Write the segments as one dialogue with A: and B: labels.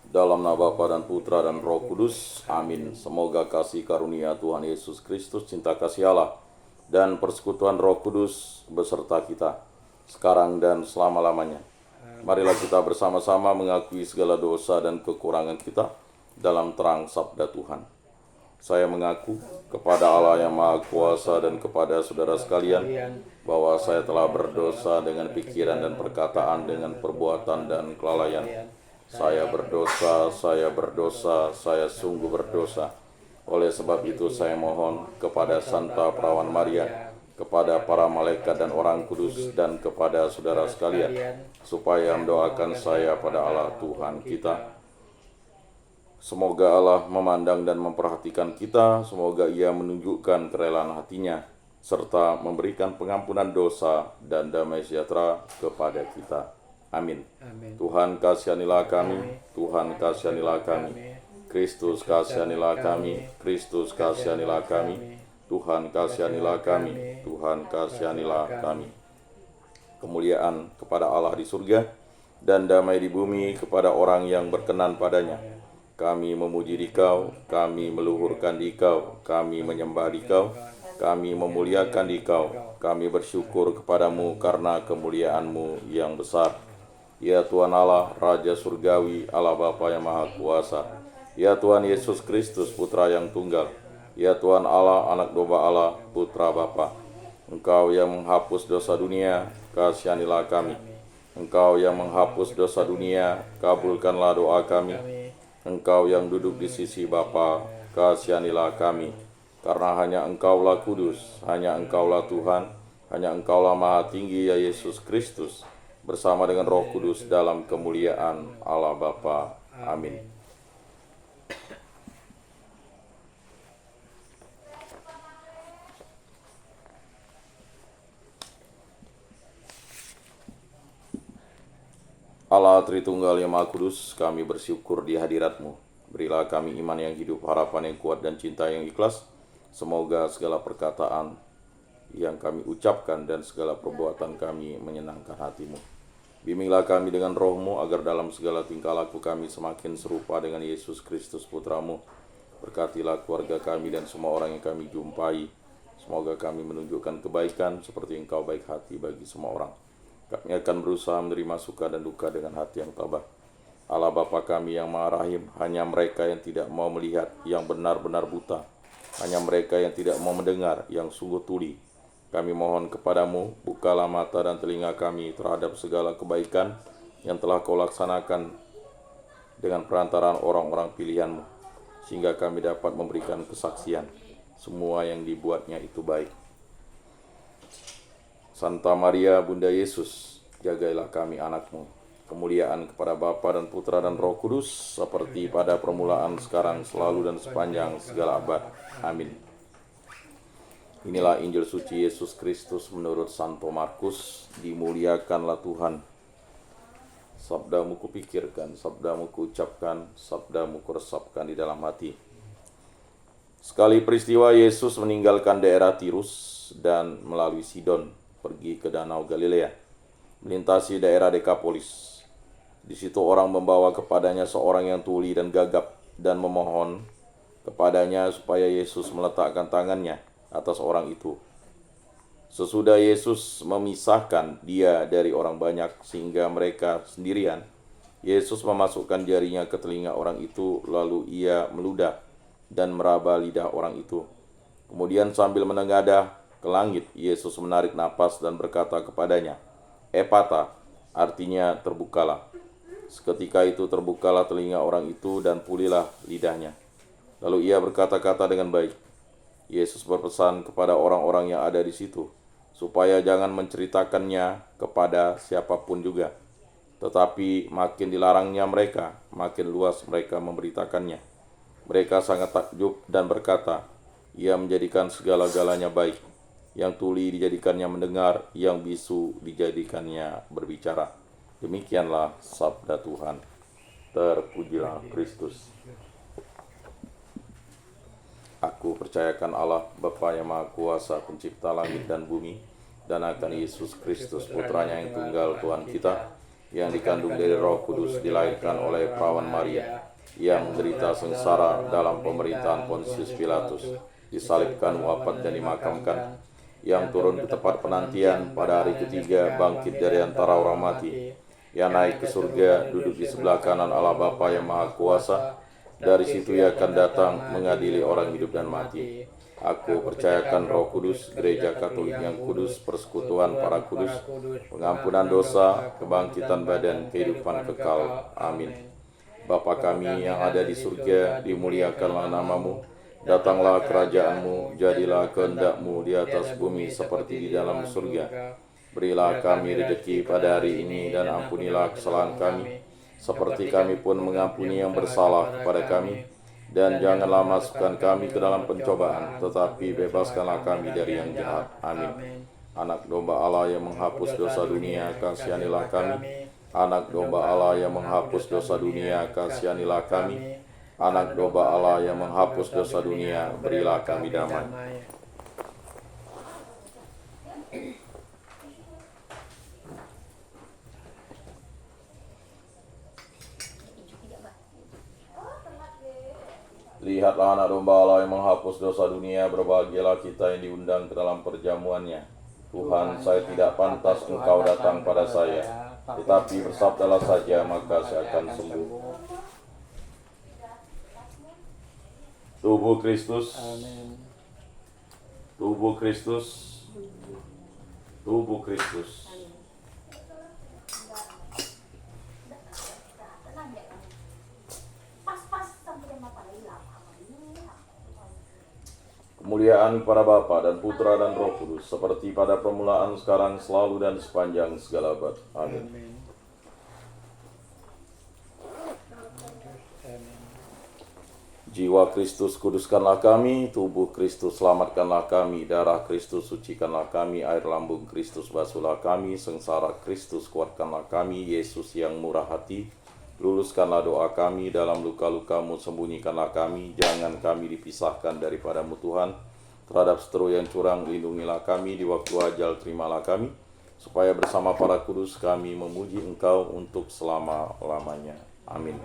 A: Dalam nama Bapa dan Putra dan Roh Kudus, amin. Semoga kasih karunia Tuhan Yesus Kristus, cinta kasih Allah, dan persekutuan Roh Kudus beserta kita, sekarang dan selama-lamanya. Marilah kita bersama-sama mengakui segala dosa dan kekurangan kita dalam terang sabda Tuhan. Saya mengaku kepada Allah yang Maha Kuasa dan kepada saudara sekalian bahwa saya telah berdosa dengan pikiran dan perkataan, dengan perbuatan dan kelalaian. Saya berdosa, saya sungguh berdosa. Oleh sebab itu saya mohon kepada Santa Perawan Maria, kepada para malaikat dan orang kudus, dan kepada saudara sekalian, supaya mendoakan saya pada Allah Tuhan kita. Semoga Allah memandang dan memperhatikan kita, semoga Ia menunjukkan kerelaan hatinya, serta memberikan pengampunan dosa dan damai sejahtera kepada kita. Amin. Tuhan kasihanilah kami, Tuhan kasihanilah kami, Kristus kasihanilah kami, Kristus kasihanilah kami, Tuhan kasihanilah kami, Tuhan kasihanilah kami. Kemuliaan kepada Allah di surga dan damai di bumi kepada orang yang berkenan padanya. Kami memuji Dikau, kami meluhurkan Dikau, kami menyembah Dikau, kami memuliakan Dikau, kami bersyukur kepadamu karena kemuliaan-Mu yang besar. Ya Tuhan Allah, Raja Surgawi, Allah Bapa yang Maha Kuasa. Ya Tuhan Yesus Kristus, Putra yang tunggal. Ya Tuhan Allah, Anak Domba Allah, Putra Bapa. Engkau yang menghapus dosa dunia, kasihanilah kami. Engkau yang menghapus dosa dunia, kabulkanlah doa kami. Engkau yang duduk di sisi Bapa, kasihanilah kami. Karena hanya Engkaulah kudus, hanya Engkaulah Tuhan, hanya Engkaulah Maha Tinggi, ya Yesus Kristus, bersama dengan Roh Kudus dalam kemuliaan Allah Bapa. Amin. Allah Tritunggal yang Maha Kudus, kami bersyukur di hadirat-Mu. Berilah kami iman yang hidup, harapan yang kuat, dan cinta yang ikhlas. Semoga segala perkataan yang kami ucapkan dan segala perbuatan kami menyenangkan hati-Mu. Bimbinglah kami dengan Roh-Mu agar dalam segala tingkah laku kami semakin serupa dengan Yesus Kristus Putra-Mu. Berkatilah keluarga kami dan semua orang yang kami jumpai. Semoga kami menunjukkan kebaikan seperti Engkau baik hati bagi semua orang. Kami akan berusaha menerima suka dan duka dengan hati yang tabah. Allah Bapa kami yang Maha Rahim, hanya mereka yang tidak mau melihat yang benar-benar buta, hanya mereka yang tidak mau mendengar yang sungguh tuli. Kami mohon kepadamu, bukalah mata dan telinga kami terhadap segala kebaikan yang telah Kau laksanakan dengan perantaraan orang-orang pilihan-Mu, sehingga kami dapat memberikan kesaksian semua yang dibuatnya itu baik. Santa Maria, Bunda Yesus, jagailah kami anak-Mu. Kemuliaan kepada Bapa dan Putra dan Roh Kudus, seperti pada permulaan, sekarang, selalu, dan sepanjang segala abad. Amin. Inilah Injil suci Yesus Kristus menurut Santo Markus. Dimuliakanlah Tuhan. Sabda-Mu kupikirkan, Sabda-Mu kuucapkan, Sabda-Mu kuresapkan di dalam hati. Sekali peristiwa Yesus meninggalkan daerah Tirus dan melalui Sidon, pergi ke Danau Galilea, melintasi daerah Dekapolis. Di situ orang membawa kepadanya seorang yang tuli dan gagap dan memohon kepadanya supaya Yesus meletakkan tangannya atas orang itu. Sesudah Yesus memisahkan dia dari orang banyak sehingga mereka sendirian, Yesus memasukkan jarinya ke telinga orang itu, lalu Ia meludah dan meraba lidah orang itu. Kemudian sambil menengadah ke langit, Yesus menarik napas dan berkata kepadanya, "Epata," artinya terbukalah. Seketika itu terbukalah telinga orang itu dan pulihlah lidahnya. Lalu ia berkata-kata dengan baik. Yesus berpesan kepada orang-orang yang ada di situ, supaya jangan menceritakannya kepada siapapun juga. Tetapi makin dilarangnya mereka, makin luas mereka memberitakannya. Mereka sangat takjub dan berkata, "Ia menjadikan segala-galanya baik. Yang tuli dijadikannya mendengar, yang bisu dijadikannya berbicara." Demikianlah sabda Tuhan. Terpujilah Kristus. Aku percayakan Allah, Bapa yang Maha Kuasa, pencipta langit dan bumi, dan akan Yesus Kristus, Putranya yang tunggal, Tuhan kita, yang dikandung dari Roh Kudus, dilahirkan oleh perawan Maria, yang menderita sengsara dalam pemerintahan Pontius Pilatus, disalibkan, wafat dan dimakamkan, yang turun ke tempat penantian, pada hari ketiga bangkit dari antara orang mati, yang naik ke surga, duduk di sebelah kanan Allah Bapa yang Maha Kuasa. Dari situ ia akan datang mengadili orang hidup dan mati. Aku percayakan Roh Kudus, Gereja Katolik yang kudus, persekutuan para kudus, pengampunan dosa, kebangkitan badan, kehidupan kekal. Amin. Bapa kami yang ada di surga, dimuliakanlah namamu. Datanglah kerajaanmu, jadilah kehendak-mu di atas bumi seperti di dalam surga. Berilah kami rezeki pada hari ini, dan ampunilah kesalahan kami, seperti kami pun mengampuni yang bersalah kepada kami. Dan janganlah masukkan kami ke dalam pencobaan, tetapi bebaskanlah kami dari yang jahat. Amin. Anak domba Allah yang menghapus dosa dunia, kasihanilah kami. Anak domba Allah yang menghapus dosa dunia, kasihanilah kami. Anak domba Allah yang menghapus dosa dunia, berilah kami damai. Lihatlah anak domba Allah yang menghapus dosa dunia, berbahagialah kita yang diundang ke dalam perjamuannya. Tuhan, saya tidak pantas Engkau datang pada saya, tetapi bersabdalah saja, maka saya akan sembuh. Tubuh Kristus, tubuh Kristus, tubuh Kristus. Kemuliaan kepada Bapa dan Putra dan Roh Kudus, seperti pada permulaan, sekarang, selalu, dan sepanjang segala abad. Amin. Jiwa Kristus, kuduskanlah kami. Tubuh Kristus, selamatkanlah kami. Darah Kristus, sucikanlah kami. Air lambung Kristus, basuhlah kami. Sengsara Kristus, kuatkanlah kami. Yesus yang murah hati, luluskanlah doa kami. Dalam luka-lukamu, sembunyikanlah kami. Jangan kami dipisahkan daripadamu Tuhan. Terhadap seteru yang curang, lindungilah kami. Di waktu ajal, terimalah kami, supaya bersama para kudus kami memuji Engkau untuk selama-lamanya. Amin.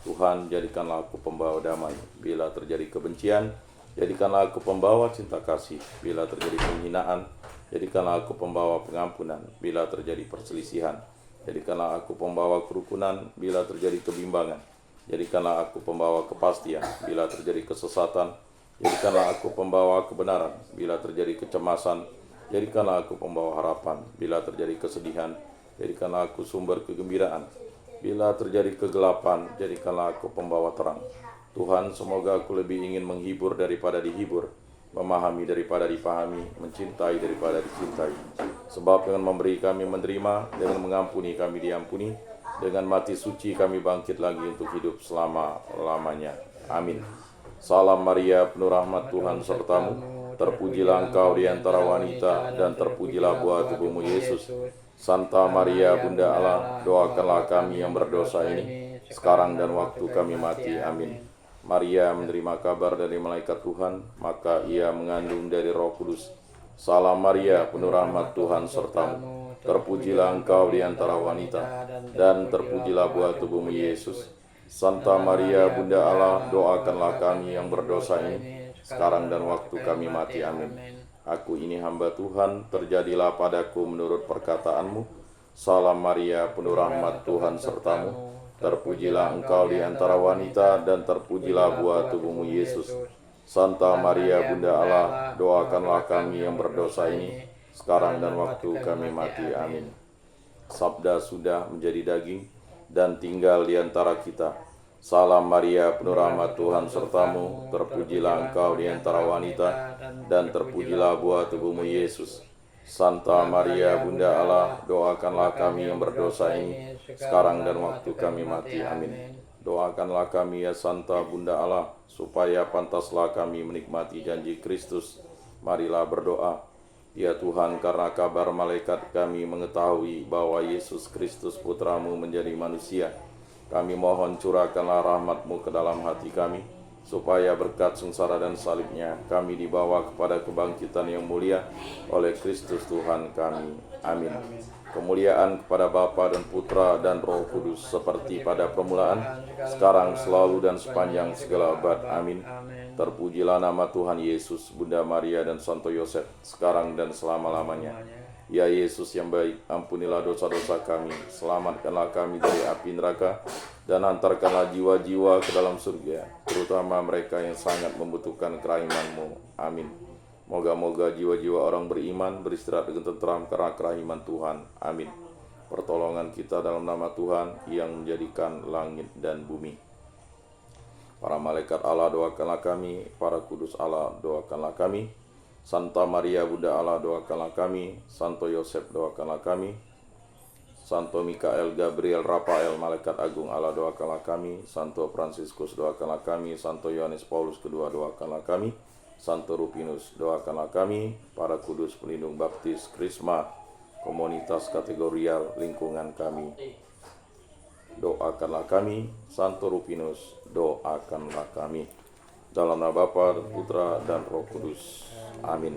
A: Tuhan, jadikanlah aku pembawa damai. Bila terjadi kebencian, jadikanlah aku pembawa cinta kasih. Bila terjadi penghinaan, jadikanlah aku pembawa pengampunan. Bila terjadi perselisihan, jadikanlah aku pembawa kerukunan. Bila terjadi kebimbangan, jadikanlah aku pembawa kepastian. Bila terjadi kesesatan, jadikanlah aku pembawa kebenaran. Bila terjadi kecemasan, jadikanlah aku pembawa harapan. Bila terjadi kesedihan, jadikanlah aku sumber kegembiraan. Bila terjadi kegelapan, jadikanlah aku pembawa terang. Tuhan, semoga aku lebih ingin menghibur daripada dihibur, memahami daripada dipahami, mencintai daripada dicintai. Sebab dengan memberi kami menerima, dengan mengampuni kami diampuni, dengan mati suci kami bangkit lagi untuk hidup selama-lamanya. Amin. Salam Maria, penuh rahmat Tuhan sertamu. Terpujilah engkau di antara wanita, dan terpujilah buah tubuhmu Yesus. Santa Maria, Bunda Allah, doakanlah kami yang berdosa ini, sekarang dan waktu kami mati. Amin. Maria menerima kabar dari malaikat Tuhan, maka ia mengandung dari Roh Kudus. Salam Maria, penuh rahmat Tuhan sertamu. Terpujilah engkau di antara wanita, dan terpujilah buah tubuhmu Yesus. Santa Maria, Bunda Allah, doakanlah kami yang berdosa ini, sekarang dan waktu kami mati. Amin. Aku ini hamba Tuhan, terjadilah padaku menurut perkataanmu. Salam Maria, penuh rahmat Tuhan sertamu. Terpujilah engkau di antara wanita, dan terpujilah buah tubuhmu Yesus. Santa Maria, Bunda Allah, doakanlah kami yang berdosa ini, sekarang dan waktu kami mati. Amin. Sabda sudah menjadi daging dan tinggal di antara kita. Salam Maria, penuh rahmat Tuhan sertamu. Terpujilah engkau di antara wanita, dan terpujilah buah tubuhmu Yesus. Santa Maria, Bunda Allah, doakanlah kami yang berdosa ini, sekarang dan waktu kami mati. Amin. Doakanlah kami ya Santa Bunda Allah, supaya pantaslah kami menikmati janji Kristus. Marilah berdoa. Ya Tuhan, karena kabar malaikat kami mengetahui bahwa Yesus Kristus Putramu menjadi manusia, kami mohon curahkanlah rahmat-Mu ke dalam hati kami, supaya berkat sengsara dan salibnya kami dibawa kepada kebangkitan yang mulia oleh Kristus Tuhan kami. Amin. Kemuliaan kepada Bapa dan Putra dan Roh Kudus, seperti pada permulaan, sekarang, selalu, dan sepanjang segala abad. Amin. Terpujilah nama Tuhan Yesus, Bunda Maria, dan Santo Yosef, sekarang dan selama-lamanya. Ya Yesus yang baik, ampunilah dosa-dosa kami, selamatkanlah kami dari api neraka, dan antarkanlah jiwa-jiwa ke dalam surga, terutama mereka yang sangat membutuhkan kerahiman-Mu. Amin. Moga-moga jiwa-jiwa orang beriman beristirahat dengan tentram karena kerahiman Tuhan. Amin. Pertolongan kita dalam nama Tuhan yang menjadikan langit dan bumi. Para malaikat Allah, doakanlah kami. Para kudus Allah, doakanlah kami. Santa Maria Bunda Allah, doakanlah kami. Santo Yosef, doakanlah kami. Santo Mikael, Gabriel, Rafael, malaikat agung Allah, doakanlah kami. Santo Fransiskus, doakanlah kami. Santo Yohanes Paulus II, doakanlah kami. Santo Rupinus, doakanlah kami. Para kudus pelindung baptis, krisma, komunitas kategorial lingkungan kami, doakanlah kami. Santo Rupinus, doakanlah kami. Dalam nama Bapa dan Putra dan Roh Kudus. Amin.